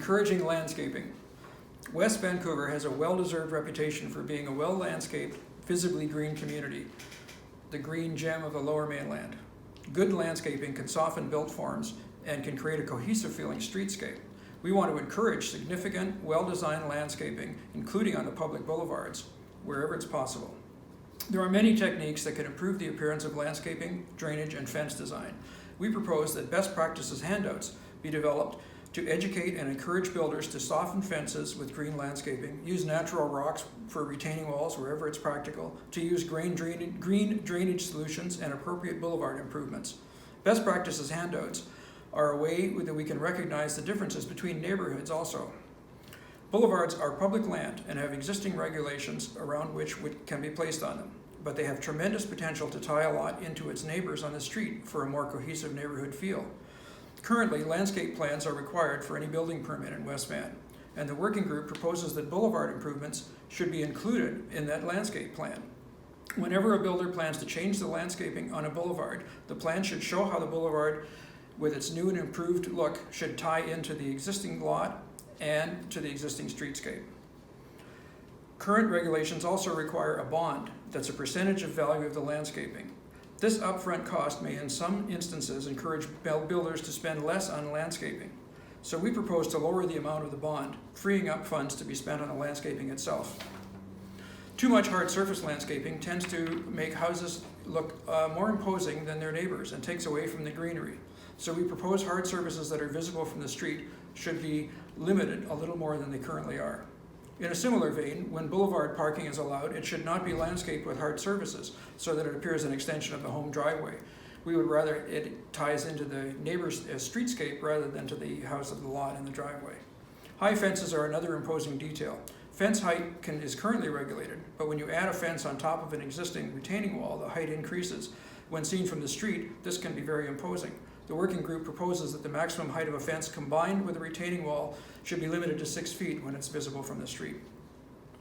Encouraging landscaping. West Vancouver has a well-deserved reputation for being a well-landscaped, visibly green community, the green gem of the Lower Mainland. Good landscaping can soften built forms and can create a cohesive feeling streetscape. We want to encourage significant, well-designed landscaping, including on the public boulevards, wherever it's possible. There are many techniques that can improve the appearance of landscaping, drainage, and fence design. We propose that best practices handouts be developed to educate and encourage builders to soften fences with green landscaping, use natural rocks for retaining walls wherever it's practical, to use green drainage solutions and appropriate boulevard improvements. Best practices handouts are a way that we can recognize the differences between neighborhoods also. Boulevards are public land and have existing regulations around which can be placed on them, but they have tremendous potential to tie a lot into its neighbors on the street for a more cohesive neighborhood feel. Currently, landscape plans are required for any building permit in West Van, and the working group proposes that boulevard improvements should be included in that landscape plan. Whenever a builder plans to change the landscaping on a boulevard, the plan should show how the boulevard, with its new and improved look, should tie into the existing lot and to the existing streetscape. Current regulations also require a bond that's a percentage of value of the landscaping. This upfront cost may in some instances encourage builders to spend less on landscaping. So we propose to lower the amount of the bond, freeing up funds to be spent on the landscaping itself. Too much hard surface landscaping tends to make houses look more imposing than their neighbors and takes away from the greenery. So we propose hard surfaces that are visible from the street should be limited a little more than they currently are. In a similar vein, when boulevard parking is allowed, it should not be landscaped with hard surfaces so that it appears an extension of the home driveway. We would rather it ties into the neighbor's streetscape rather than to the house of the lot and the driveway. High fences are another imposing detail. Fence height is currently regulated, but when you add a fence on top of an existing retaining wall, the height increases. When seen from the street, this can be very imposing. The working group proposes that the maximum height of a fence combined with a retaining wall should be limited to 6 feet when it's visible from the street.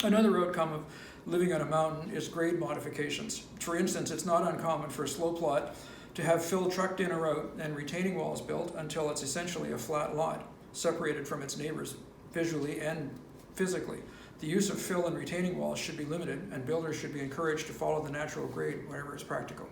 Another outcome of living on a mountain is grade modifications. For instance, it's not uncommon for a slope lot to have fill trucked in or out and retaining walls built until it's essentially a flat lot, separated from its neighbors visually and physically. The use of fill and retaining walls should be limited, and builders should be encouraged to follow the natural grade whenever it's practical.